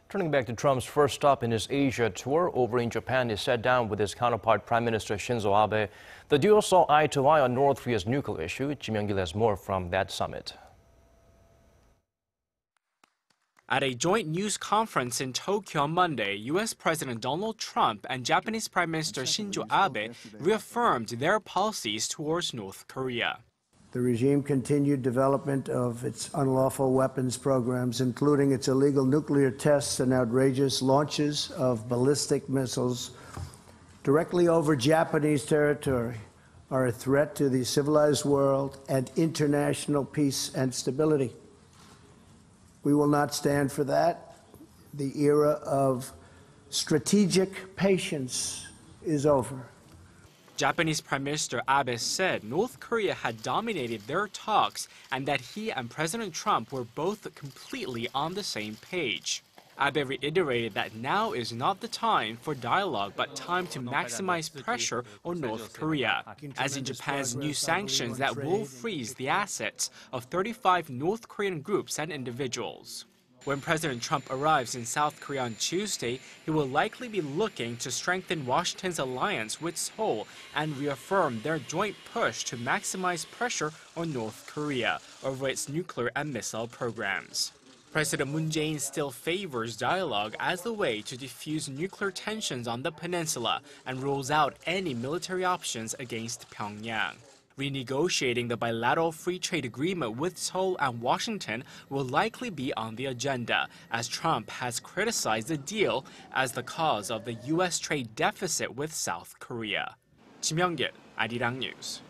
Turning back to Trump's first stop in his Asia tour over in Japan, he sat down with his counterpart Prime Minister Shinzo Abe. The duo saw eye to eye on North Korea's nuclear issue. Kim Young-gil has more from that summit. At a joint news conference in Tokyo on Monday, U.S. President Donald Trump and Japanese Prime Minister Shinzo Abe reaffirmed their policies towards North Korea. The regime continued development of its unlawful weapons programs, including its illegal nuclear tests and outrageous launches of ballistic missiles directly over Japanese territory, are a threat to the civilized world and international peace and stability. We will not stand for that. The era of strategic patience is over. Japanese Prime Minister Abe said North Korea had dominated their talks and that he and President Trump were both completely on the same page. Abe reiterated that now is not the time for dialogue but time to maximize pressure on North Korea, as in Japan's new sanctions that will freeze the assets of 35 North Korean groups and individuals. When President Trump arrives in South Korea on Tuesday, he will likely be looking to strengthen Washington's alliance with Seoul and reaffirm their joint push to maximize pressure on North Korea over its nuclear and missile programs. President Moon Jae-in still favors dialogue as the way to defuse nuclear tensions on the peninsula and rules out any military options against Pyongyang. Renegotiating the bilateral free trade agreement with Seoul and Washington will likely be on the agenda, as Trump has criticized the deal as the cause of the U.S. trade deficit with South Korea. Kim Young-gil, Arirang News.